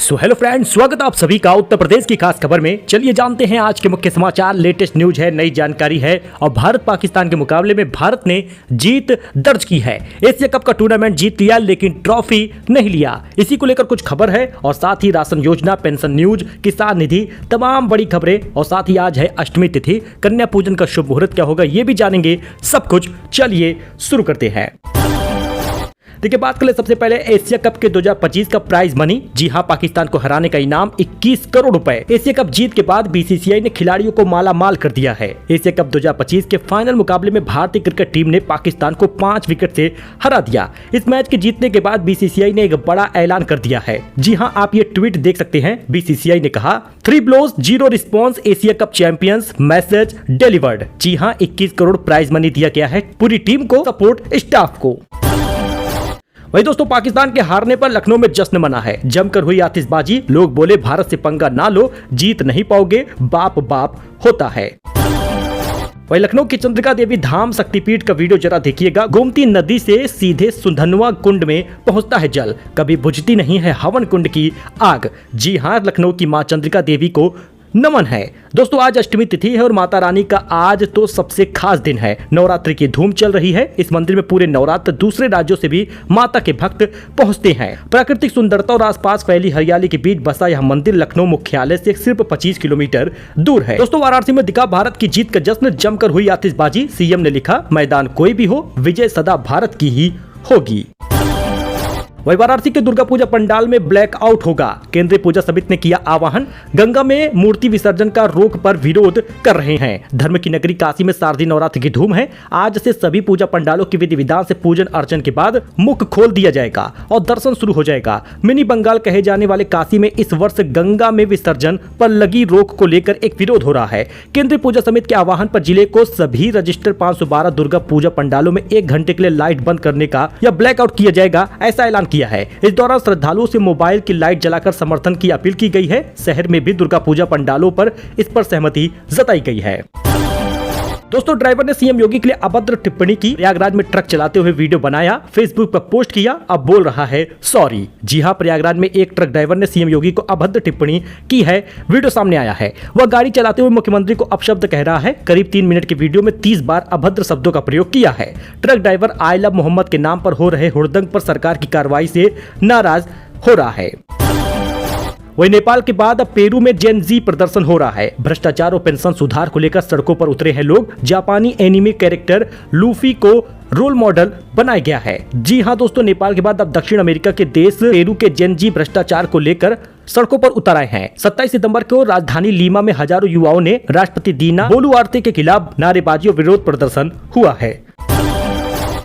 So hello friends, स्वागत है आप सभी का उत्तर प्रदेश की खास खबर में। चलिए जानते हैं आज के मुख्य समाचार। लेटेस्ट न्यूज है, नई जानकारी है और भारत पाकिस्तान के मुकाबले में भारत ने जीत दर्ज की है। एशिया कप का टूर्नामेंट जीत लिया लेकिन ट्रॉफी नहीं लिया। इसी को लेकर कुछ खबर है और साथ ही राशन योजना, पेंशन न्यूज, किसान निधि, तमाम बड़ी खबरें और साथ ही आज है अष्टमी तिथि, कन्या पूजन का शुभ मुहूर्त क्या होगा ये भी जानेंगे सब कुछ। चलिए शुरू करते हैं। देखिए, बात कर ले सबसे पहले एशिया कप के 2025 का प्राइज मनी। जी हां, पाकिस्तान को हराने का इनाम 21 करोड़ रुपए। एशिया कप जीत के बाद बीसीसीआई ने खिलाड़ियों को माला माल कर दिया है। एशिया कप 2025 के फाइनल मुकाबले में भारतीय क्रिकेट टीम ने पाकिस्तान को 5 विकेट से हरा दिया। इस मैच के जीतने के बाद बीसीसीआई ने एक बड़ा ऐलान कर दिया है। जी हां, आप ये ट्वीट देख सकते हैं। बीसीसीआई ने कहा 3 blows 0 response, Asia cup champions, message delivered. जी हां, 21 करोड़ प्राइज मनी दिया गया है पूरी टीम को, सपोर्ट स्टाफ को। वही दोस्तों, पाकिस्तान के हारने पर लखनऊ में जश्न मना है। जमकर हुई आतिशबाजी, लोग बोले भारत से पंगा ना लो, जीत नहीं पाओगे, बाप बाप होता है। वही लखनऊ की चंद्रिका देवी धाम शक्तिपीठ का वीडियो जरा देखिएगा। गोमती नदी से सीधे सुंधनवा कुंड में पहुंचता है जल, कभी बुझती नहीं है हवन कुंड की आग। जी हां, लखनऊ की मां चंद्रिका देवी को नमन है। दोस्तों, आज अष्टमी तिथि है और माता रानी का आज तो सबसे खास दिन है। नवरात्रि की धूम चल रही है। इस मंदिर में पूरे नवरात्र दूसरे राज्यों से भी माता के भक्त पहुंचते हैं। प्राकृतिक सुंदरता और आसपास फैली हरियाली के बीच बसा यह मंदिर लखनऊ मुख्यालय से सिर्फ 25 किलोमीटर दूर है। दोस्तों, वाराणसी में दिखा भारत की जीत का जश्न, जमकर हुई आतिशबाजी। सीएम ने लिखा, मैदान कोई भी हो, विजय सदा भारत की ही होगी। वही वाराणसी के दुर्गा पूजा पंडाल में ब्लैकआउट होगा। केंद्रीय पूजा समिति ने किया आह्वान। गंगा में मूर्ति विसर्जन का रोक पर विरोध कर रहे हैं। धर्म की नगरी काशी में शारदीय नवरात्र की धूम है। आज से सभी पूजा पंडालों की विधि विधान से पूजन अर्चन के बाद मुख खोल दिया जाएगा और दर्शन शुरू हो जाएगा। मिनी बंगाल कहे जाने वाले काशी में इस वर्ष गंगा में विसर्जन पर लगी रोक को लेकर एक विरोध हो रहा है। केंद्रीय पूजा समिति के आह्वान पर जिले को सभी रजिस्टर 512 दुर्गा पूजा पंडालों में 1 घंटे के लिए लाइट बंद करने का या ब्लैकआउट किया जाएगा, ऐसा ऐलान किया है। इस दौरान श्रद्धालुओं से मोबाइल की लाइट जलाकर समर्थन की अपील की गई है। शहर में भी दुर्गा पूजा पंडालों पर इस पर सहमति जताई गई है। दोस्तों, ड्राइवर ने सीएम योगी के लिए अभद्र टिप्पणी की। प्रयागराज में ट्रक चलाते हुए वीडियो बनाया, फेसबुक पर पोस्ट किया, अब बोल रहा है सॉरी। जी हां, प्रयागराज में एक ट्रक ड्राइवर ने सीएम योगी को अभद्र टिप्पणी की है। वीडियो सामने आया है। वह गाड़ी चलाते हुए मुख्यमंत्री को अपशब्द कह रहा है। करीब 3 मिनट के वीडियो में 30 बार अभद्र शब्दों का प्रयोग किया है। Truck driver I love Mohammad के नाम पर हो रहे हुड़दंग पर सरकार की कार्रवाई से नाराज हो रहा है। वही नेपाल के बाद अब पेरू में जेन जी प्रदर्शन हो रहा है। भ्रष्टाचार और पेंशन सुधार को लेकर सड़कों पर उतरे हैं लोग। जापानी एनिमे कैरेक्टर लूफी को रोल मॉडल बनाया गया है। जी हां दोस्तों, नेपाल के बाद अब दक्षिण अमेरिका के देश पेरू के जेन जी भ्रष्टाचार को लेकर सड़कों पर उतर आए हैं। 27 सितंबर को राजधानी लीमा में हजारों युवाओं ने राष्ट्रपति दीना बोलुआर्ते के खिलाफ नारेबाजी और विरोध प्रदर्शन हुआ है।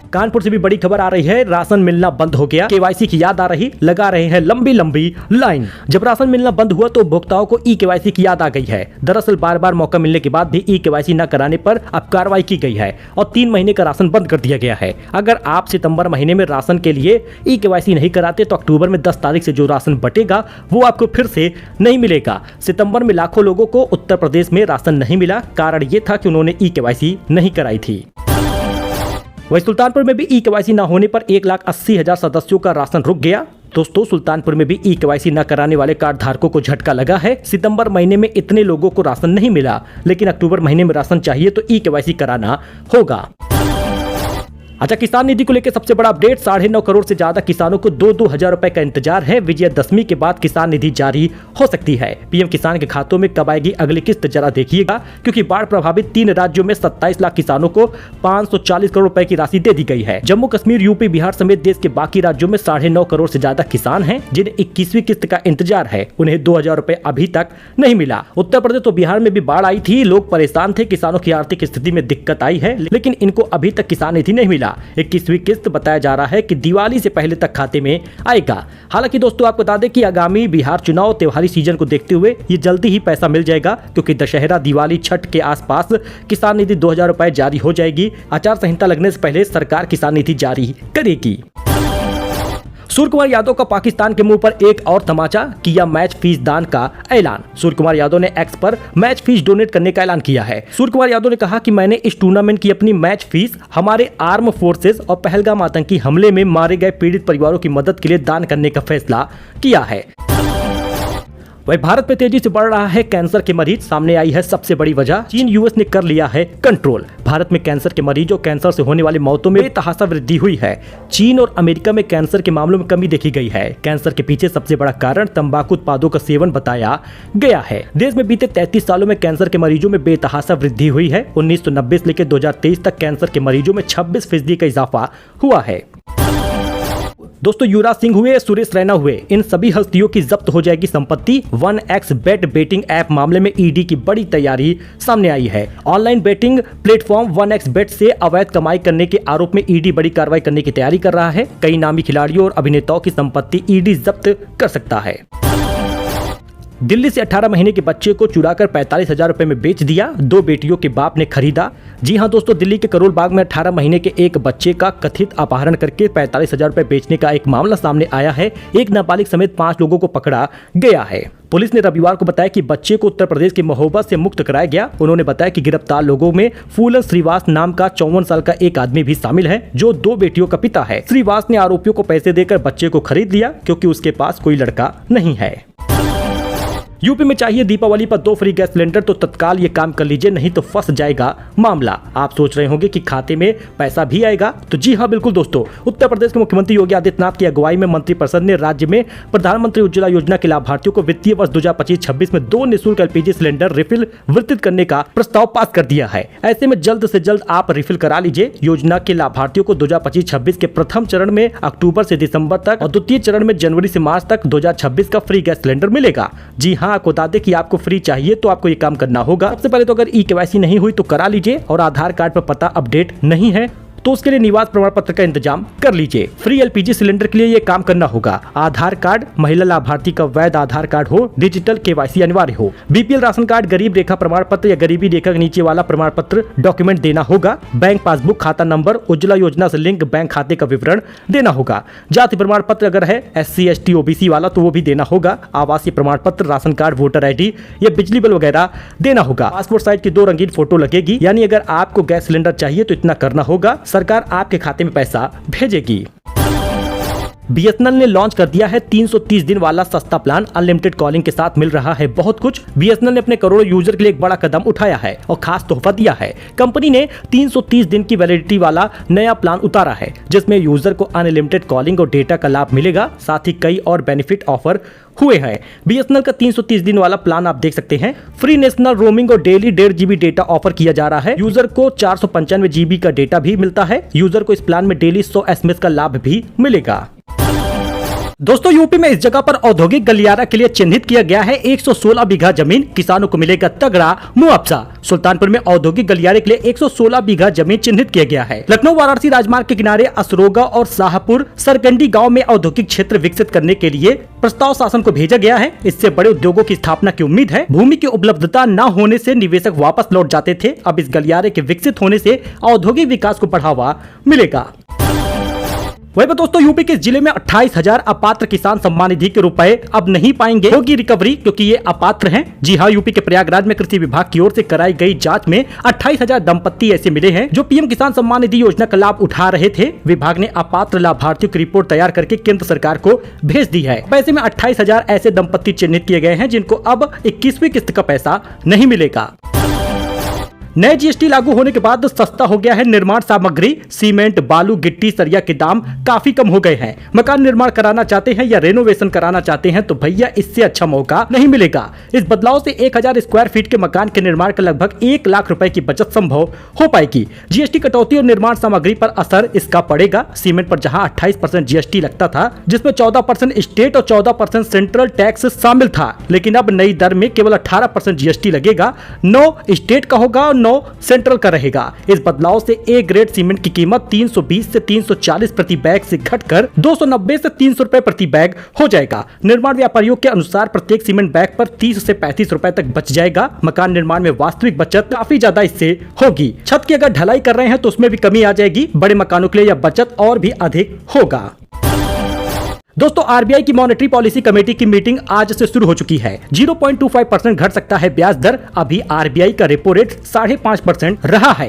कानपुर से भी बड़ी खबर आ रही है। राशन मिलना बंद हो गया, केवाईसी की याद आ रही, लगा रहे हैं लंबी लंबी लाइन। जब राशन मिलना बंद हुआ तो उपभोक्ताओं को ई केवाईसी की याद आ गई है। दरअसल बार बार मौका मिलने के बाद भी ई केवाईसी न कराने पर अब कार्रवाई की गई है और 3 महीने का राशन बंद कर दिया गया है। अगर आप सितंबर महीने में राशन के लिए ई केवाईसी नहीं कराते तो अक्टूबर में 10 तारीख से जो राशन बटेगा वो आपको फिर से नहीं मिलेगा। सितंबर में लाखों लोगों को उत्तर प्रदेश में राशन नहीं मिला। कारण ये था कि उन्होंने ई केवाईसी नहीं कराई थी। वही सुल्तानपुर में भी ई केवाईसी न होने पर 1,80,000 सदस्यों का राशन रुक गया। दोस्तों, सुल्तानपुर में भी ई केवाईसी न कराने वाले कार्ड धारकों को झटका लगा है। सितंबर महीने में इतने लोगों को राशन नहीं मिला, लेकिन अक्टूबर महीने में राशन चाहिए तो ई केवाईसी कराना होगा। अच्छा, किसान निधि को लेकर सबसे बड़ा अपडेट। 9.5 करोड़ से ज्यादा किसानों को 2-2 हजार रुपए का इंतजार है। विजयदशमी के बाद किसान निधि जारी हो सकती है। पीएम किसान के खातों में कब आएगी अगली किस्त, जरा देखिएगा, क्योंकि बाढ़ प्रभावित 3 राज्यों में 27 लाख किसानों को 540 करोड़ रुपए की राशि दे दी गई है। जम्मू कश्मीर, यूपी, बिहार समेत देश के बाकी राज्यों में 9.5 करोड़ से ज्यादा किसान हैं जिन्हें 21वीं किस्त का इंतजार है। उन्हें 2,000 रुपए अभी तक नहीं मिला। उत्तर प्रदेश तो बिहार में भी बाढ़ आई थी, लोग परेशान थे, किसानों की आर्थिक स्थिति में दिक्कत आई है, लेकिन इनको अभी तक किसान निधि नहीं मिला। 21वीं किस्त बताया जा रहा है कि दिवाली से पहले तक खाते में आएगा। हालांकि दोस्तों, आपको बता दें कि आगामी बिहार चुनाव त्योहारी सीजन को देखते हुए ये जल्दी ही पैसा मिल जाएगा, क्योंकि दशहरा, दिवाली, छठ के आसपास किसान निधि 2,000 रुपए जारी हो जाएगी। आचार संहिता लगने से पहले सरकार किसान निधि जारी करेगी। सूर्य कुमार यादव का पाकिस्तान के मुंह पर एक और तमाचा, किया मैच फीस दान का ऐलान। सूर्य कुमार यादव ने एक्स पर मैच फीस डोनेट करने का ऐलान किया है। सूर्य कुमार यादव ने कहा कि मैंने इस टूर्नामेंट की अपनी मैच फीस हमारे आर्म फोर्सेस और पहलगाम आतंकी हमले में मारे गए पीड़ित परिवारों की मदद के लिए दान करने का फैसला किया है। वही भारत में तेजी से बढ़ रहा है कैंसर के मरीज, सामने आई है सबसे बड़ी वजह, चीन यूएस ने कर लिया है कंट्रोल। भारत में कैंसर के मरीज और कैंसर से होने वाली मौतों में बेतहाशा वृद्धि हुई है। चीन और अमेरिका में कैंसर के मामलों में कमी देखी गई है। कैंसर के पीछे सबसे बड़ा कारण तंबाकू उत्पादों का सेवन बताया गया है। देश में बीते 33 सालों में कैंसर के मरीजों में बेतहाशा वृद्धि हुई है। 1990 से लेकर 2023 तक कैंसर के मरीजों में 26% का इजाफा हुआ है। दोस्तों, युवराज सिंह हुए, सुरेश रैना हुए, इन सभी हस्तियों की जब्त हो जाएगी संपत्ति। 1xBet बेटिंग ऐप मामले में ईडी की बड़ी तैयारी सामने आई है। ऑनलाइन बेटिंग प्लेटफॉर्म 1xBet से अवैध कमाई करने के आरोप में ईडी बड़ी कार्रवाई करने की तैयारी कर रहा है। कई नामी खिलाड़ियों और अभिनेताओं की संपत्ति ईडी जब्त कर सकता है। दिल्ली से 18 महीने के बच्चे को चुराकर 45,000 रुपए में बेच दिया, 2 बेटियों के बाप ने खरीदा। जी हां दोस्तों, दिल्ली के करोल बाग में 18 महीने के एक बच्चे का कथित अपहरण करके 45,000 रुपए बेचने का एक मामला सामने आया है। एक नाबालिग समेत 5 लोगों को पकड़ा गया है। पुलिस ने रविवार को बताया कि बच्चे को उत्तर प्रदेश के महोबा से मुक्त कराया गया। उन्होंने बताया कि गिरफ्तार लोगों में फूलन श्रीवास नाम का 54 साल का एक आदमी भी शामिल है, जो 2 बेटियों का पिता है। श्रीवास ने आरोपियों को पैसे देकर बच्चे को खरीद लिया, क्योंकि उसके पास कोई लड़का नहीं है। यूपी में चाहिए दीपावली पर 2 फ्री गैस सिलेंडर, तो तत्काल ये काम कर लीजिए, नहीं तो फंस जाएगा मामला। आप सोच रहे होंगे कि खाते में पैसा भी आएगा, तो जी हाँ बिल्कुल दोस्तों, उत्तर प्रदेश के मुख्यमंत्री योगी आदित्यनाथ की अगुवाई में मंत्रिपरिषद ने राज्य में प्रधानमंत्री उज्ज्वला योजना के लाभार्थियों को वित्तीय वर्ष 2025-26 में 2 निःशुल्क एलपीजी सिलेंडर रिफिल वितरित करने का प्रस्ताव पास कर दिया है। ऐसे में जल्द से जल्द आप रिफिल करा लीजिए। योजना के लाभार्थियों को 2025-26 के प्रथम चरण में अक्टूबर से दिसंबर तक और द्वितीय चरण में जनवरी से मार्च तक 2026 का फ्री गैस सिलेंडर मिलेगा। जी हाँ, आपको बता दें कि आपको फ्री चाहिए तो आपको ये काम करना होगा। सबसे पहले तो अगर ई-केवाईसी नहीं हुई तो करा लीजिए, और आधार कार्ड पर पता अपडेट नहीं है तो उसके लिए निवास प्रमाण पत्र का इंतजाम कर लीजिए। फ्री एलपीजी सिलेंडर के लिए ये काम करना होगा। आधार कार्ड, महिला लाभार्थी का वैध आधार कार्ड हो, डिजिटल केवाईसी अनिवार्य हो, बीपीएल राशन कार्ड, गरीब रेखा प्रमाण पत्र या गरीबी रेखा के नीचे वाला प्रमाण पत्र डॉक्यूमेंट देना होगा। बैंक पासबुक, खाता नंबर, उज्ज्वला योजना से लिंक बैंक खाते का विवरण देना होगा। जाति प्रमाण पत्र अगर है SC ST OBC वाला तो वो भी देना होगा। आवासीय प्रमाण पत्र, राशन कार्ड, वोटर ID या बिजली बिल वगैरह देना होगा। पासपोर्ट साइज की 2 रंगीन फोटो लगेगी। यानी अगर आपको गैस सिलेंडर चाहिए तो इतना करना होगा, सरकार आपके खाते में पैसा भेजेगी। BSNL ने लॉन्च कर दिया है 330 दिन वाला सस्ता प्लान, अनलिमिटेड कॉलिंग के साथ मिल रहा है बहुत कुछ। BSNL ने अपने करोड़ों यूजर के लिए एक बड़ा कदम उठाया है और खास तोहफा दिया है। कंपनी ने 330 दिन की वैलिडिटी वाला नया प्लान उतारा है, जिसमें यूजर को अनलिमिटेड कॉलिंग और डेटा का लाभ मिलेगा। साथ ही कई और बेनिफिट ऑफर हुए हैं। BSNL का 330 दिन वाला प्लान आप देख सकते हैं। फ्री नेशनल रोमिंग और डेली 1.5 GB डेटा ऑफर किया जा रहा है। यूजर को 495 GB का डेटा भी मिलता है। यूजर को इस प्लान में डेली 100 SMS का लाभ भी मिलेगा। दोस्तों, यूपी में इस जगह पर औद्योगिक गलियारा के लिए चिन्हित किया गया है 116 बीघा जमीन, किसानों को मिलेगा तगड़ा मुआवजा। सुल्तानपुर में औद्योगिक गलियारे के लिए 116 बीघा जमीन चिन्हित किया गया है। लखनऊ वाराणसी राजमार्ग के किनारे असरोगा और शाहपुर सरकंडी गांव में औद्योगिक क्षेत्र विकसित करने के लिए प्रस्ताव शासन को भेजा गया है। इससे बड़े उद्योगों की स्थापना की उम्मीद है। भूमि की उपलब्धता न होने से निवेशक वापस लौट जाते थे। अब इस गलियारे के विकसित होने से औद्योगिक विकास को बढ़ावा मिलेगा। वही दोस्तों, यूपी के जिले में 28,000 अपात्र किसान सम्मान निधि के रुपए अब नहीं पाएंगे, होगी रिकवरी, क्योंकि ये अपात्र हैं। जी हाँ, यूपी के प्रयागराज में कृषि विभाग की ओर से कराई गई जांच में 28,000 दंपत्ति ऐसे मिले हैं जो पीएम किसान सम्मान निधि योजना का लाभ उठा रहे थे। विभाग ने अपात्र लाभार्थियों की रिपोर्ट तैयार करके केंद्र सरकार को भेज दी है। पैसे में 28,000 ऐसे दंपत्ति चिन्हित किए गए हैं जिनको अब 21वीं किस्त का पैसा नहीं मिलेगा। नए GST लागू होने के बाद सस्ता हो गया है निर्माण सामग्री। सीमेंट, बालू, गिट्टी, सरिया के दाम काफी कम हो गए हैं। मकान निर्माण कराना चाहते हैं या रेनोवेशन कराना चाहते हैं तो भैया इससे अच्छा मौका नहीं मिलेगा। इस बदलाव से 1000 स्क्वायर फीट के मकान के निर्माण का लगभग 1 लाख रुपए की बचत संभव हो पाएगी। GST कटौती और निर्माण सामग्री पर असर इसका पड़ेगा। सीमेंट पर जहां 28% GST लगता था, जिसमें 14% स्टेट और 14% सेंट्रल टैक्स शामिल था, लेकिन अब नई दर में केवल 18% GST लगेगा। 9 स्टेट का होगा, 9 सेंट्रल का रहेगा। इस बदलाव से A ग्रेड सीमेंट की कीमत 320 से 340 प्रति बैग से घटकर 290 से 300 रुपए प्रति बैग हो जाएगा। निर्माण व्यापारियों के अनुसार प्रत्येक सीमेंट बैग पर 30 से 35 रुपए तक बच जाएगा। मकान निर्माण में वास्तविक बचत काफी ज्यादा इससे होगी। छत की अगर ढलाई कर रहे हैं तो उसमें भी कमी आ जाएगी। बड़े मकानों के लिए यह बचत और भी अधिक होगा। दोस्तों, RBI की मॉनेटरी पॉलिसी कमेटी की मीटिंग आज से शुरू हो चुकी है। 0.25% घट सकता है ब्याज दर। अभी RBI का रेपो रेट 5.5% रहा है।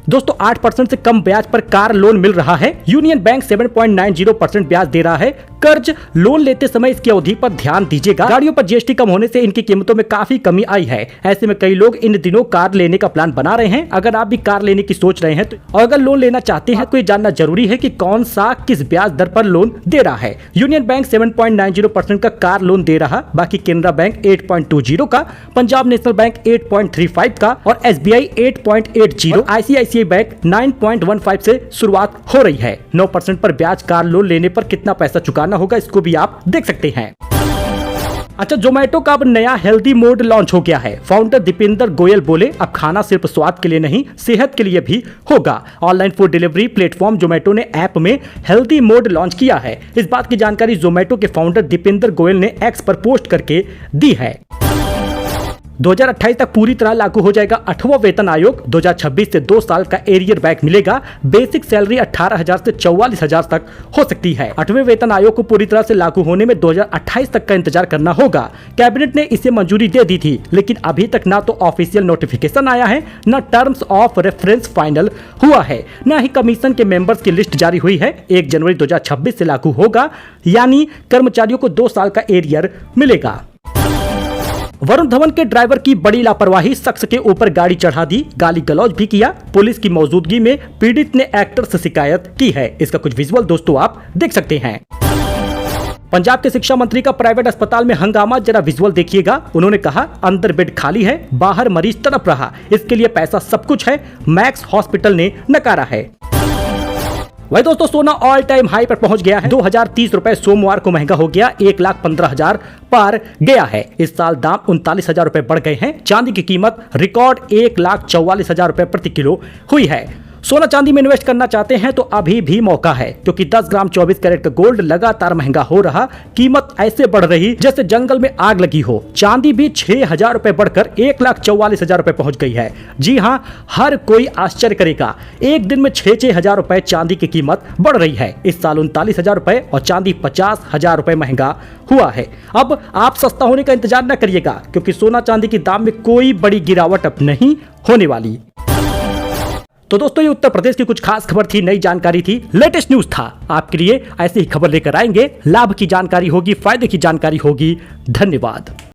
दोस्तों 8% से कम ब्याज पर कार लोन मिल रहा है। यूनियन बैंक 7.90% ब्याज दे रहा है। कर्ज लोन लेते समय इसकी अवधि पर ध्यान दीजिएगा। गाड़ियों पर जीएसटी कम होने से इनकी कीमतों में काफी कमी आई है। ऐसे में कई लोग इन दिनों कार लेने का प्लान बना रहे हैं। अगर आप भी कार लेने की सोच रहे हैं तो और अगर लोन लेना चाहते हैं तो ये जानना जरूरी है कि कौन सा किस ब्याज दर पर लोन दे रहा है। यूनियन बैंक 7.90% का कार लोन दे रहा, बाकी केनरा बैंक 8.20 का, पंजाब नेशनल बैंक 8.35 का और एसबीआई 8.80, आईसीआईसीआई बैंक 9.15 से शुरुआत हो रही है। 9% पर ब्याज कार लोन लेने पर कितना पैसा चुकाना होगा इसको भी आप देख सकते हैं। अच्छा, जोमेटो का अब नया हेल्दी मोड लॉन्च हो गया है। फाउंडर दीपेंद्र गोयल बोले, अब खाना सिर्फ स्वाद के लिए नहीं, सेहत के लिए भी होगा। Online food delivery platform Zomato ने ऐप में हेल्दी मोड लॉन्च किया है। इस बात की जानकारी जोमेटो के फाउंडर दीपेंद्र गोयल ने एक्स पर पोस्ट करके दी है। 2028 तक पूरी तरह लागू हो जाएगा 8वां वेतन आयोग। 2026 से 2 साल का एरियर बैक मिलेगा। बेसिक सैलरी 18,000 से 44,000 तक हो सकती है। 8वें वेतन आयोग को पूरी तरह से लागू होने में 2028 तक का इंतजार करना होगा। कैबिनेट ने इसे मंजूरी दे दी थी, लेकिन अभी तक ना तो ऑफिशियल नोटिफिकेशन आया है, न टर्म्स ऑफ रेफरेंस फाइनल हुआ है, न ही कमीशन के मेंबर्स की लिस्ट जारी हुई है। 1 जनवरी 2026 से लागू होगा, यानी कर्मचारियों को 2 साल का एरियर मिलेगा। वरुण धवन के ड्राइवर की बड़ी लापरवाही, शख्स के ऊपर गाड़ी चढ़ा दी, गाली गलौज भी किया। पुलिस की मौजूदगी में पीड़ित ने एक्टर से शिकायत की है। इसका कुछ विजुअल दोस्तों आप देख सकते हैं। पंजाब के शिक्षा मंत्री का प्राइवेट अस्पताल में हंगामा, जरा विजुअल देखिएगा। उन्होंने कहा, अंदर बेड खाली है, बाहर मरीज तड़प रहा, इसके लिए पैसा सब कुछ है, मैक्स हॉस्पिटल ने नकारा है। वही दोस्तों, सोना ऑल टाइम हाई पर पहुंच गया है। 2030 रुपए सोमवार को महंगा हो गया, 1,15,000 पार गया है। इस साल दाम 39,000 रुपए बढ़ गए हैं। चांदी की कीमत रिकॉर्ड 1,44,000 रुपए प्रति किलो हुई है। सोना चांदी में इन्वेस्ट करना चाहते हैं तो अभी भी मौका है, क्योंकि 10 ग्राम 24 कैरेट का गोल्ड लगातार महंगा हो रहा, कीमत ऐसे बढ़ रही जैसे जंगल में आग लगी हो। चांदी भी 6,000 रुपए बढ़कर 1,44,000 रुपए पहुंच गई है। जी हाँ, हर कोई आश्चर्य करेगा, एक दिन में 6,000 रुपए चांदी की कीमत बढ़ रही है। इस साल 39,000 रुपए और चांदी 50,000 रुपए महंगा हुआ है। अब आप सस्ता होने का इंतजार न करिएगा, क्योंकि सोना चांदी के दाम में कोई बड़ी गिरावट अब नहीं होने वाली। तो दोस्तों, ये उत्तर प्रदेश की कुछ खास खबर थी, नई जानकारी थी, लेटेस्ट न्यूज था। आपके लिए ऐसी ही खबर लेकर आएंगे। लाभ की जानकारी होगी, फायदे की जानकारी होगी। धन्यवाद।